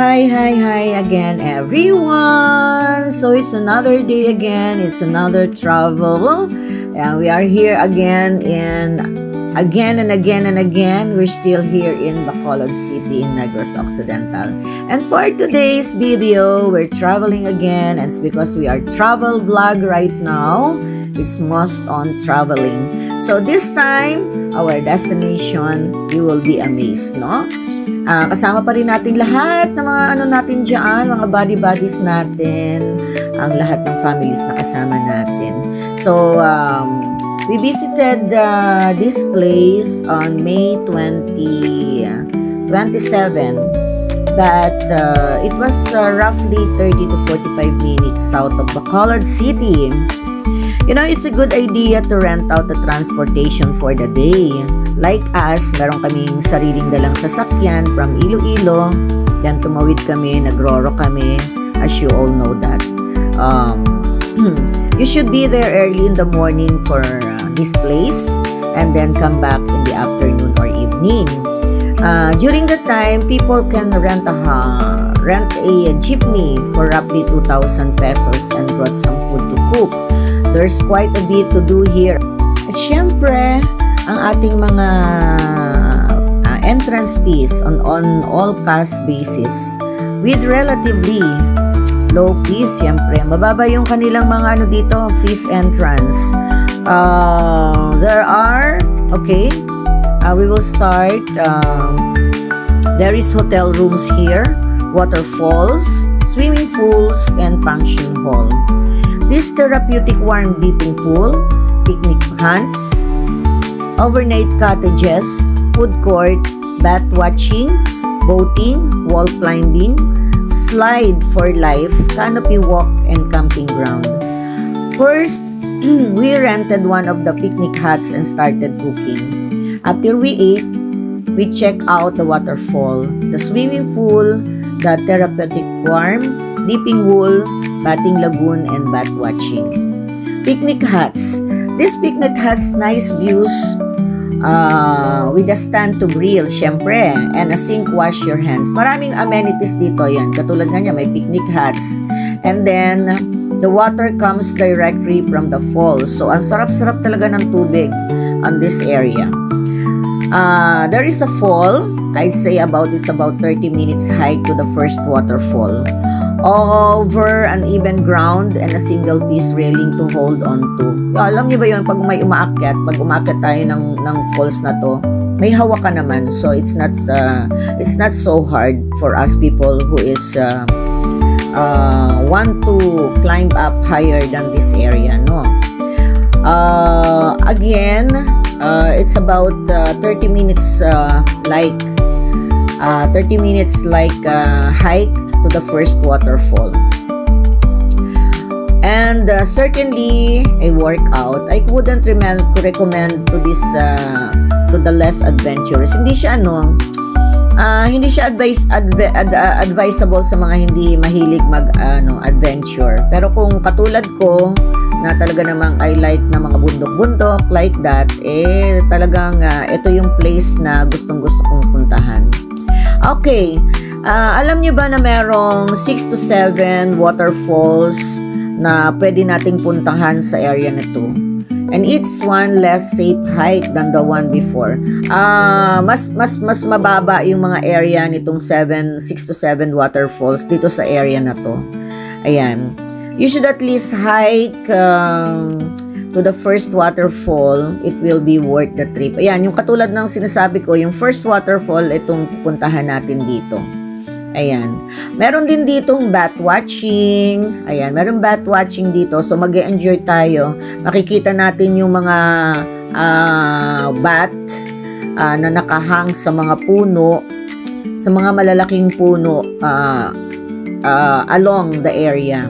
Hi again, everyone. So it's another day again. It's another travel, and we are here again and again. We're still here in Bacolod City in Negros Occidental. And for today's video, we're traveling again, and it's because we are travel vlog right now. It's most on traveling. So this time, our destination, you will be amazed, no? Kasama pa rin natin lahat ng mga natin dyan, mga buddies natin, ang lahat ng families na kasama natin. So, we visited this place on May 27, but it was roughly 30 to 45 minutes south of Bacolod City. You know, it's a good idea to rent out the transportation for the day. Like us, meron kaming sariling dalang sasakyan from Iloilo. Yan, tumawid kami, nagroro kami, as you all know that. You should be there early in the morning for this place and then come back in the afternoon or evening. During the time, people can rent a jeepney for roughly 2,000 pesos and brought some food to cook. There's quite a bit to do here. At syempre, ang ating mga entrance fees on all cash basis with relatively low fees, syempre. Mababa yung kanilang mga dito, fees entrance. We will start. There is hotel rooms here, waterfalls, swimming pools, and function hall. This therapeutic warm dipping pool, picnic hunts, overnight cottages, food court, bat watching, boating, wall climbing, slide for life, canopy walk, and camping ground. First, we rented one of the picnic huts and started cooking. After we ate, we checked out the waterfall, the swimming pool, the therapeutic warm, dipping pool, batting lagoon, and bat watching. Picnic huts. This picnic has nice views with a stand to grill, syempre, and a sink wash your hands. Maraming amenities dito yan. Katulad nga niya, may picnic huts. And then, the water comes directly from the falls. So, ang sarap-sarap talaga ng tubig on this area. There is a fall. I'd say it's about 30 minutes hike to the first waterfall. Over an even ground and a single piece railing to hold on to. Alam niyo ba yun, pag umaakyat tayo ng falls na to, may hawak ka naman. So it's not so hard for us people who is want to climb up higher than this area, no? Again, it's about 30 minutes hike to the first waterfall. And certainly a workout. I wouldn't recommend to this to the less adventurous. Hindi siya advisable sa mga hindi mahilig adventure. Pero kung katulad ko na talaga namang I like na mga bundok-bundok like that, talagang ito yung place na gustong-gusto kong puntahan. Okay. Alam niyo ba na merong 6 to 7 waterfalls na pwede nating puntahan sa area nito? And it's one less safe hike than the one before. Mas mababa yung mga area nitong 6 to 7 waterfalls dito sa area na to. Ayan. You should at least hike to the first waterfall. It will be worth the trip. Ayan, yung katulad ng sinasabi ko, yung first waterfall, itong pupuntahan natin dito. Ayan. Meron din ditong bat watching. Ayan, meron bat watching dito. So, mag-enjoy tayo. Makikita natin yung mga bat na nakahang sa mga puno, sa mga malalaking puno along the area.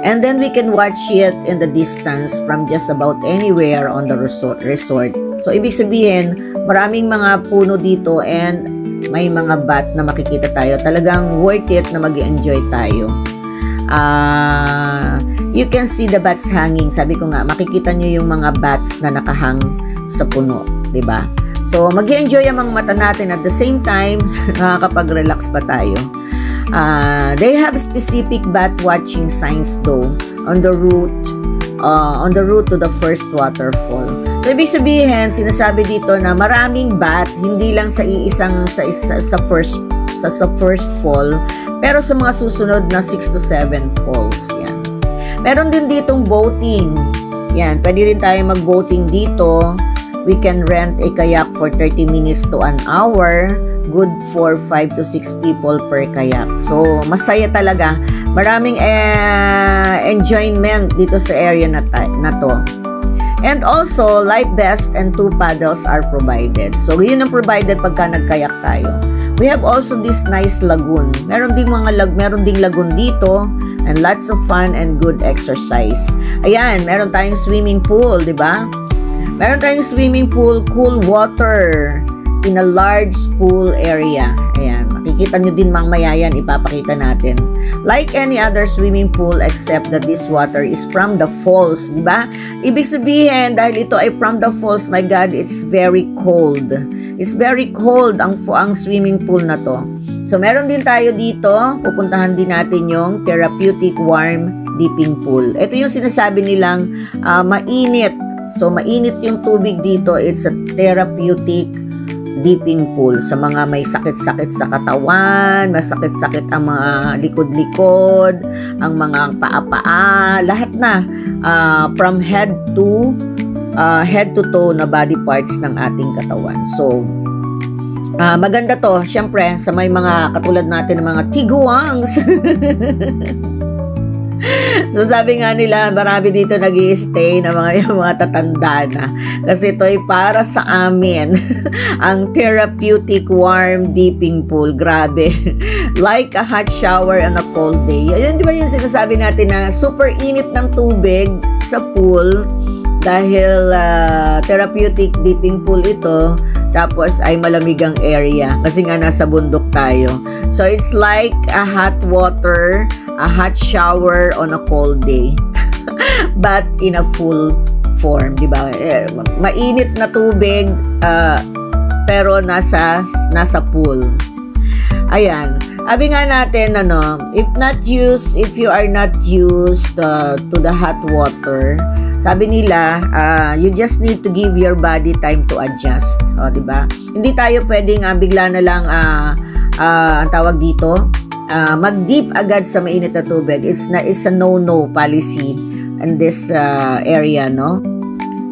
And then we can watch it in the distance from just about anywhere on the resort. So, ibig sabihin, maraming mga puno dito and may mga bat na makikita tayo. Talagang worth it na mag-enjoy tayo. You can see the bats hanging. Sabi ko nga, makikita nyo yung mga bats na nakahang sa puno. Diba? So, mag-enjoy ang mga mata natin at the same time, nakakapag-relax pa tayo. They have specific bat watching signs though on the route to the first waterfall. So, ibig sabihin, sinasabi dito na maraming bat, hindi lang sa first fall, pero sa mga susunod na 6 to 7 falls. Yan. Meron din ditong boating. Yan, pwede rin tayo mag-boating dito. We can rent a kayak for 30 minutes to an hour. Good for 5 to 6 people per kayak. So, masaya talaga. Maraming enjoyment dito sa area na to. And also, life vest and 2 paddles are provided. So, yun ang provided pagka nagkayak tayo. We have also this nice lagoon. Meron ding lagoon dito and lots of fun and good exercise. Ayan, meron tayong swimming pool, di ba? Meron tayong swimming pool, cool water in a large pool area. Ayan, makikita nyo din mamaya yan, ipapakita natin. Like any other swimming pool except that this water is from the falls, di ba? Ibig sabihin, dahil ito ay from the falls, my God, it's very cold. It's very cold ang swimming pool na to. So, meron din tayo dito, pupuntahan din natin yung therapeutic warm dipping pool. Ito yung sinasabi nilang mainit. So, mainit yung tubig dito. It's a therapeutic dipping pool. Sa mga may sakit-sakit sa katawan, masakit-sakit ang mga likod-likod, ang mga paa-paa, lahat na. From head to toe na body parts ng ating katawan. So, maganda to, syempre, sa may mga katulad natin ng mga tiguangs. So, sabi nga nila, marami dito nag-i-stay na yung mga tatanda na. Kasi ito ay para sa amin. Ang therapeutic warm dipping pool. Grabe. Like a hot shower on a cold day. Ayun, di ba yung sinasabi natin na super init ng tubig sa pool dahil therapeutic dipping pool ito. Tapos ay malamig ang area kasi nga nasa bundok tayo. So it's like a hot water, a hot shower on a cold day. But in a full form, di ba? Mainit na tubig pero nasa pool. Ayan. Sabi nga natin, if you are not used to the hot water, sabi nila, you just need to give your body time to adjust. O, diba? Hindi tayo pwedeng bigla na lang, ang tawag dito, mag-dip agad sa mainit na tubig. It's a no-no policy in this area, no?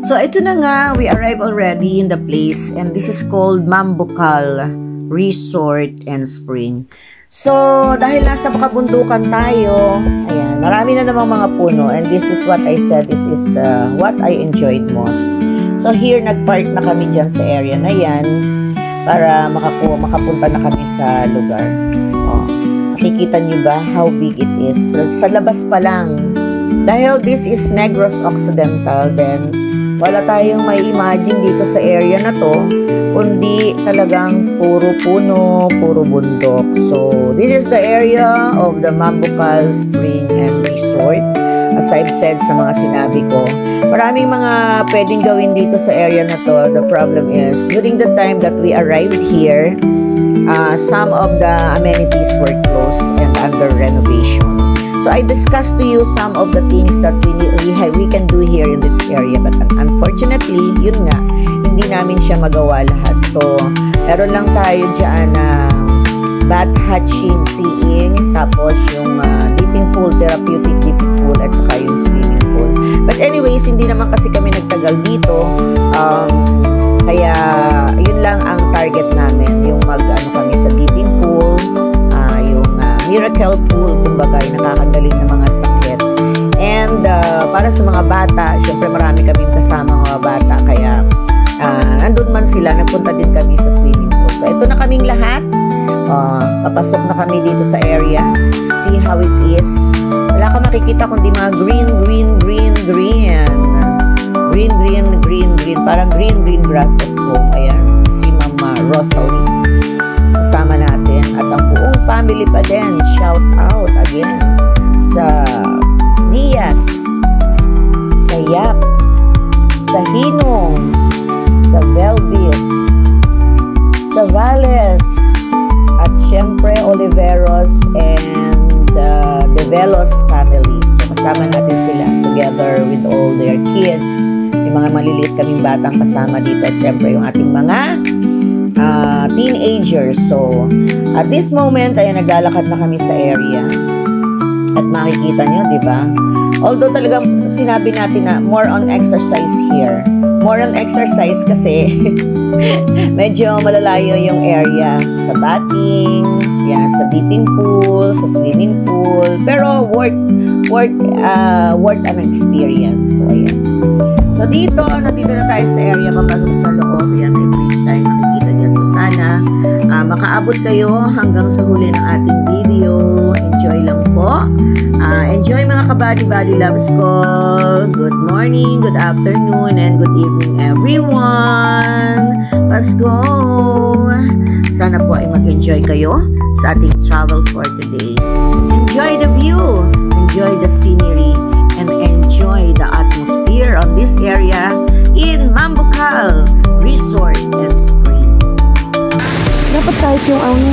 So, ito na nga, we arrived already in the place and this is called Mambucal Resort and Spring. So, dahil nasa kabundukan tayo, ayan, marami na namang mga puno and this is what I said, this is what I enjoyed most. So, here, nag-park na kami dyan sa area na yan para makapunta na kami sa lugar. Oh, nakikita nyo ba how big it is? Sa labas pa lang. Dahil this is Negros Occidental, then wala tayong may imagine dito sa area na to, kundi talagang puro puno, puro bundok. So, this is the area of the Mambucal Spring and Resort. As I've said sa mga sinabi ko, maraming mga pwedeng gawin dito sa area na to. The problem is, during the time that we arrived here, some of the amenities were closed and under renovation. So, I discussed to you some of the things that we can do here in this area. But unfortunately, yun nga, hindi namin siya magawa lahat. So, meron lang tayo dyan na bat hatching, seeing, tapos yung dipping pool, therapeutic dipping pool, at saka yung swimming pool. But anyways, hindi naman kasi kami nagtagal dito. Kaya, yun lang ang target namin. Yung kami sa dipping pool, miracle pool, kumbaga, yung nakakagaling ng mga sakit. And para sa mga bata, syempre marami kaming kasama mga bata, kaya andun man sila, nagpunta din kami sa swimming pool. So, ito na kaming lahat. Papasok na kami dito sa area. See how it is. Wala ka makikita kundi mga green. Parang green grass at home. Ayan, si Mama Rosalie. Kasama natin. At ang buong family pa din. Shout out again sa Diaz, sa Yap, sa Hinong, sa Velvis, Velos family. So kasama natin sila together with all their kids. Yung mga maliliit kaming batang kasama dito. Siyempre yung ating mga teenagers. So at this moment ay naglalakad na kami sa area. At makikita nyo, di ba? Although talagang sinabi natin na more on exercise here. More on exercise kasi medyo malalayo yung area sa batting, yan, sa dipping pool, sa swimming pool. Pero worth an experience. So, ayan. So, nandito na tayo sa area, papasok sa loob. Ayan, may bridge tayo makikita dyan. So, sana makaabot kayo hanggang sa huli ng ating video. Enjoy lang po. Enjoy mga kabady-body loves ko. Good morning, good afternoon, and good evening everyone. Let's go! Sana po ay mag-enjoy kayo sa ating travel for today. Enjoy the view, enjoy the scenery, and enjoy the atmosphere on this area in Mambucal Resort and Spring. Dapat kahit yung ano,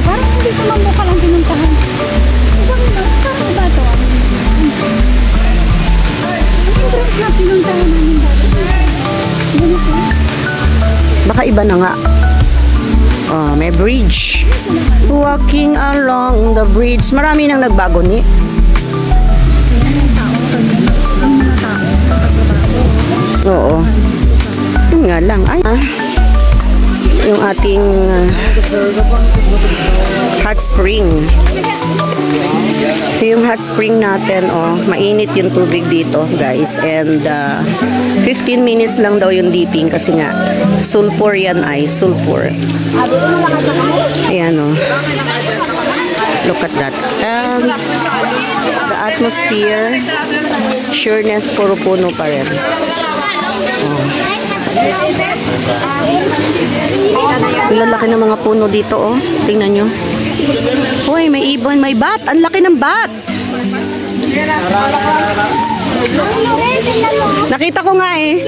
parang hindi ko Mambucal ang pinuntahan. Parang iba ito. Ang entrance na pinuntahan namin dati. Ganito. Baka iba na nga. Oh, may bridge. Walking along the bridge. Marami nang nagbago ni. Oo. Yun nga lang. Ay, yung ating hot spring. Ito yung hot spring natin. Oh, mainit yung tubig dito, guys. And 15 minutes lang daw yung dipping kasi nga sulfur yan ay. Sulfur. Ayan, oh. Look at that. And the atmosphere, sureness, puro puno pa rin. Oh. Ang laki ng mga puno dito, oh. Tingnan nyo. Uy, may ibon, may bat. Ang laki ng bat. Nakita ko nga eh.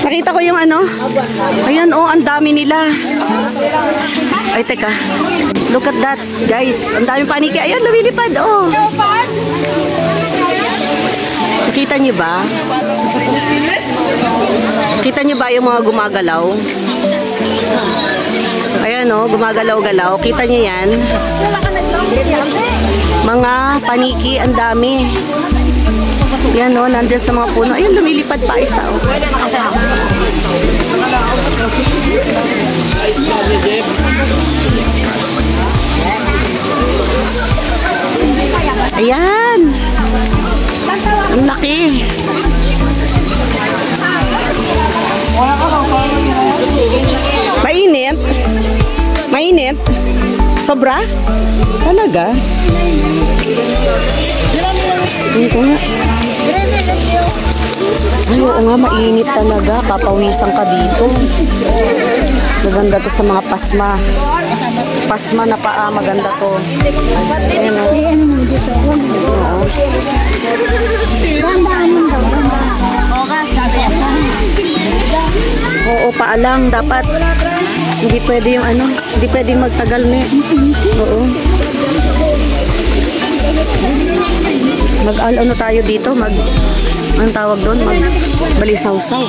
Nakita ko yung ano. Ayan, oh, ang dami nila. Ay, teka. Look at that, guys. Ang daming paniki. Ayan, lumilipad, oh. Nakita nyo ba? Nakita nyo ba yung mga gumagalaw? Ayan, oh, gumagalaw-galaw. Kita nyo yan? Mga paniki, ang dami. Yan, oh, nandyan sa mga puno. Ayan, lumilipad pa isa, oh. Ayan. Ang laki. Mainit? Mainit? Sobra? Talaga? Hindi ko nga. Ay, oo nga, mainit talaga. Papawisan ka dito. Maganda to sa mga pasma. Pasma na paa, maganda to. Ayan, o. Oo, paalang. Dapat hindi pwede yung ano, hindi pwedeng magtagal na. Oo. Ano tayo dito? Anong tawag doon? Balisaw-saw.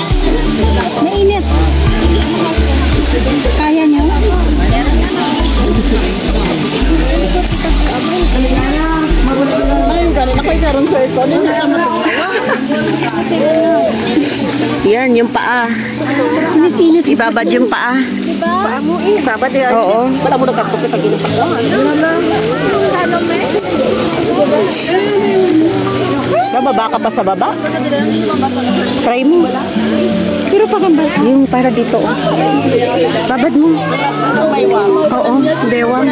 Mainit. Kaya nyo? Yan, yung paa. Ibabad yung paa. Diba? Ibabad yan. Oo. Wala mo nagkakot sa gilip. Bababa ka pa sa baba? Try mo. Pero paganda. Yung para dito. Oh. Babad mo. Oo, bewang.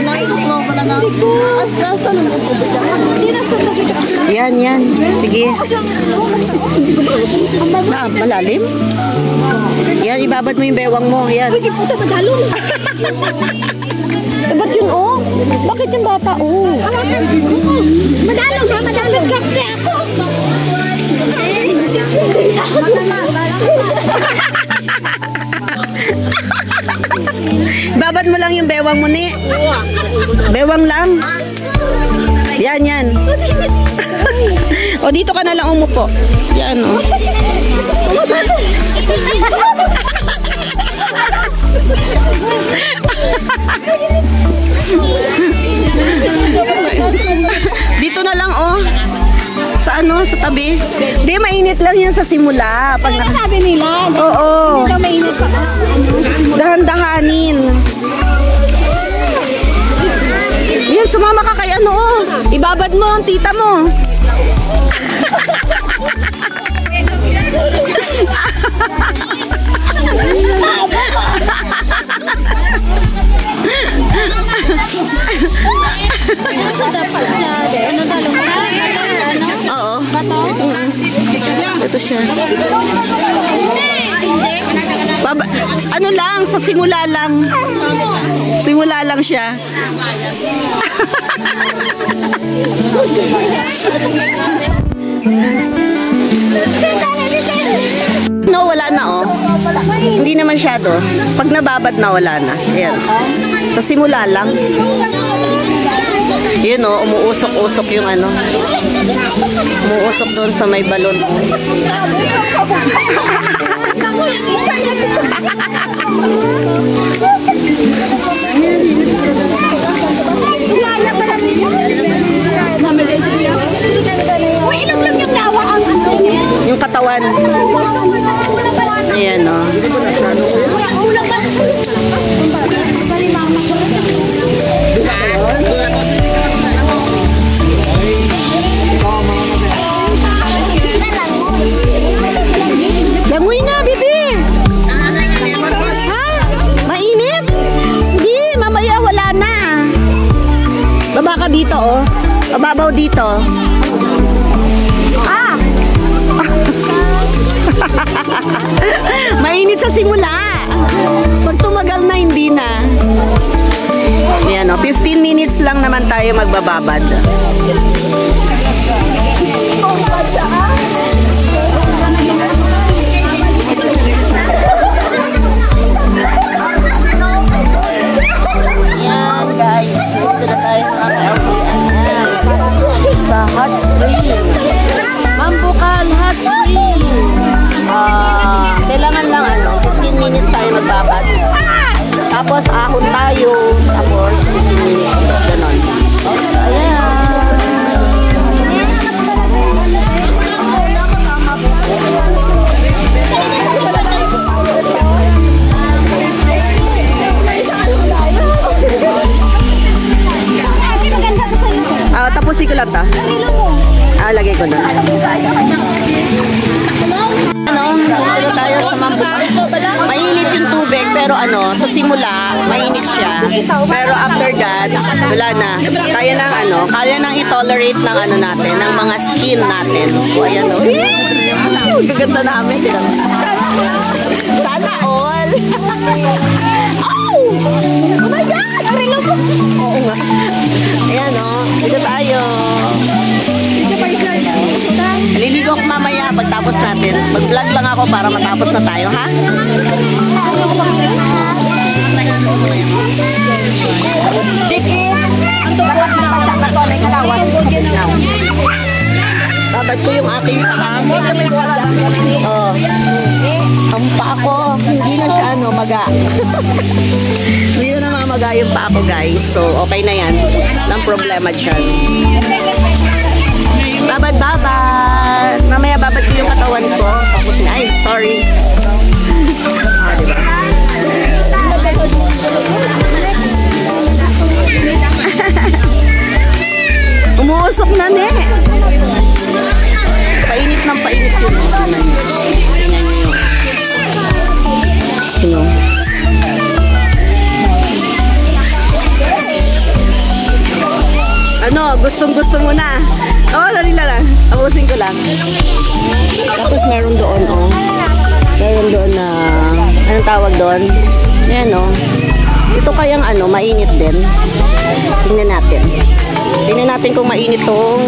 Yan, yan. Sige. Malalim? Yan, ibabad mo yung bewang mo. Yan. Uy, puta, madalong. Ba't yun, oh? Bakit yung bata, oh? Madalong ha, madalong. Kapte ako. Babad mo lang yung bewang mo ni. Bewang lang. Yan, yan. O, dito ka na lang umupo. Yan, o. Dito na lang, o. Sa ano, sa tabi. Hindi, mainit lang yan sa simula. Pag Sabi nila, oo. hindi mainit pa. Dahan-dahanin. Yan, sumama ka kay ano, oh. Ibabad mo ang tita mo. Oo. Ito siya. Baba, ano lang, sa simula lang. Simula lang siya. No, wala na, oh. Hindi na masyado. Pag nababad na, wala na. Ayan. Sa simula lang. Yun, oh, umuusok-usok yung ano. Umuusok doon sa may balon. Yung katawan. Ayan, oh. Langoy na, bibi! Ha? Mainit? Hindi, mamaya wala na. Baba ka dito, oh. Bababaw dito. Ah! Mainit sa simula. Pag tumagal na, hindi na. Ayan, oh. 15 minutes lang naman tayo magbababad. Ayan, guys. Dito na tayo sa hot spring. Mambukal hot spring. Kailangan lang 15 minutes tayo magbabad. Tapos ahon tayo. Tapos 15 minutes. Ganon. Ayan. Tapusin ko lang ta. Lagay ko na. Dito tayo sa Mambukal. Mainit yung tubig, pero sa simula, mainit siya. Pero after that, wala na. Kaya nang i-tolerate ng natin, ng mga skin natin. So, ayan o. Gaganda namin. Sana all. Oh! Oh my God! Oo nga. Ayan o. Dito tayo. Liligo ko mamaya pagtapos natin. Mag-vlog lang ako para matapos na tayo, ha? Chicken! Lahat na kasak na to. May kalawan. Babad ko yung aking paa. Oh. Ang paa ko, hindi na siya maga. Hindi na namamaga yung paa ko, guys. So, okay na yan. Walang problema dyan. Babad! Mamaya babad ko yung katawan ko. Tapos na, ay, sorry. Diba? Umuusok na, ne. Painit ng painit yun. Tingnan. Gustong-gusto mo na. Dali lang. Tapusin ko lang. Tapos meron doon, meron doon na, anong tawag doon? Yan, ito kayang mainit din. Tingnan natin. Tingnan natin kung mainit tong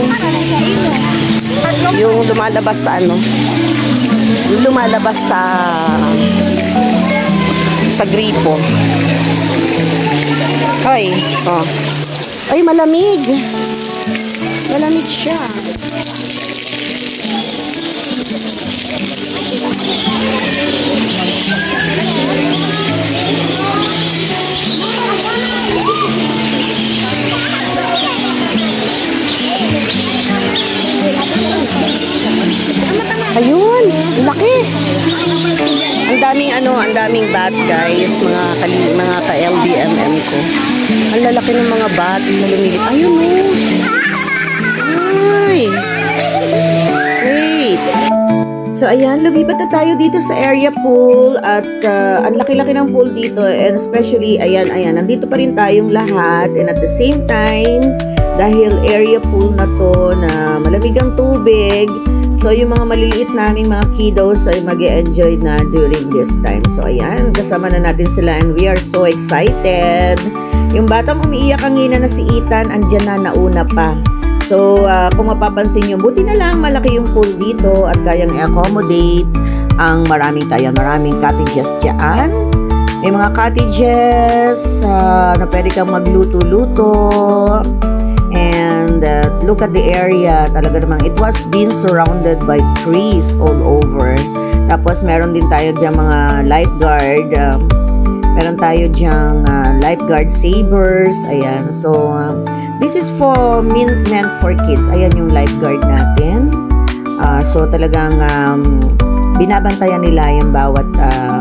yung lumalabas sa yung lumalabas sa gripo. Ay, ay malamig. Malamig siya. Ayun, laki. Ang daming bat, guys, mga ka-LDMM ko. Ang lalaki ng mga bat na lumilip. Ayun, ay. Wait. So, ayan, lumipat na tayo dito sa area pool at ang laki-laki ng pool dito and especially, ayan, nandito pa rin tayong lahat and at the same time, dahil area pool na to na malamig ang tubig, so yung mga maliliit naming mga kiddos ay mag-e-enjoy na during this time. So ayan, kasama na natin sila and we are so excited. Yung batang umiiyak kanina na si Ethan, andyan na, nauna pa. So kung mapapansin nyo, buti na lang malaki yung pool dito at kayang i-accommodate ang maraming cottages dyan. May mga cottages na pwede kang magluto-luto. And look at the area, talaga namang it was being surrounded by trees all over. Tapos meron din tayo dyan mga lifeguard, meron tayo dyan lifeguard savers, ayan. So this is for meant for kids. Ayan yung lifeguard natin. So talagang binabantayan nila yung bawat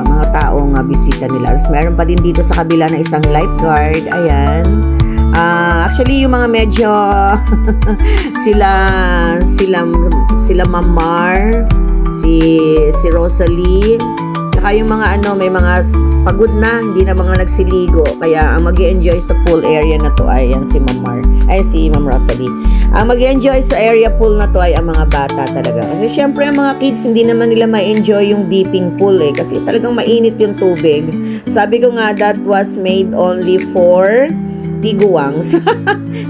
mga taong bisita nila. Tapos meron pa din dito sa kabila na isang lifeguard, ayan. Actually, yung mga medyo sila Ma'am Mar, si Rosalie, saka yung mga may mga pagod na, hindi na mga nagsiligo, kaya ang mag-e-enjoy sa pool area na to ay si Ma'am Mar, si Ma'am Rosalie. Ang mag-e-enjoy sa area pool na to ay ang mga bata talaga. Kasi syempre ang mga kids hindi naman nila ma-enjoy yung dipping pool kasi talagang mainit yung tubig. Sabi ko nga, that was made only for tiguangs.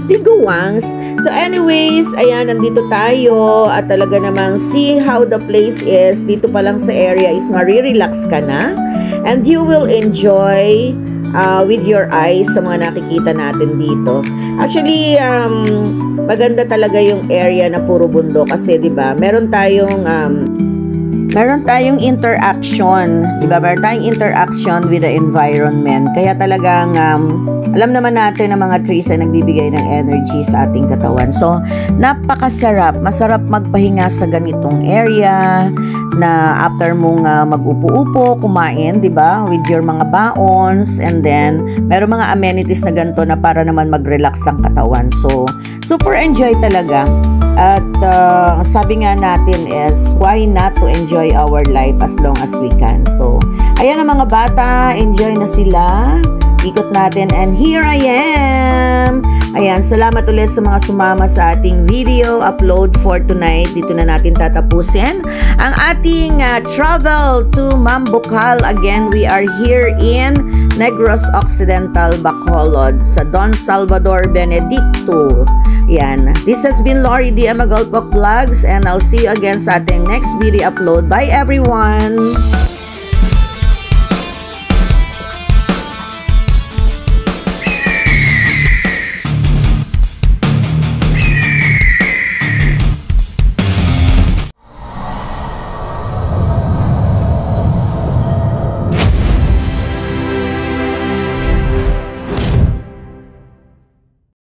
Tiguangs. So anyways, ayan, nandito tayo at talaga namang see how the place is. Dito pa lang sa area is marirelax ka na and you will enjoy with your eyes sa mga nakikita natin dito. Actually, maganda talaga yung area na puro bundok kasi 'di ba? Meron tayong interaction, 'di ba? Meron tayong interaction with the environment. Kaya talagang alam naman natin na mga trees ay nagbibigay ng energy sa ating katawan. So, napakasarap. Masarap magpahinga sa ganitong area na after mong mag-upo-upo, kumain, 'di ba? With your mga baons and then meron mga amenities na ganito na para naman mag-relax ang katawan. So, super enjoy talaga. At sabi nga natin is why not to enjoy our life as long as we can. So, ayan ang mga bata, enjoy na sila. Ikot natin and here I am. Ayan, salamat ulit sa mga sumama sa ating video upload for tonight. Dito na natin tatapusin ang ating travel to Mambucal. Again, we are here in Negros Occidental, Bacolod sa Don Salvador Benedicto. Yan. This has been Lori D. Amagalpok Vlogs and I'll see you again sa ating next video upload. Bye everyone!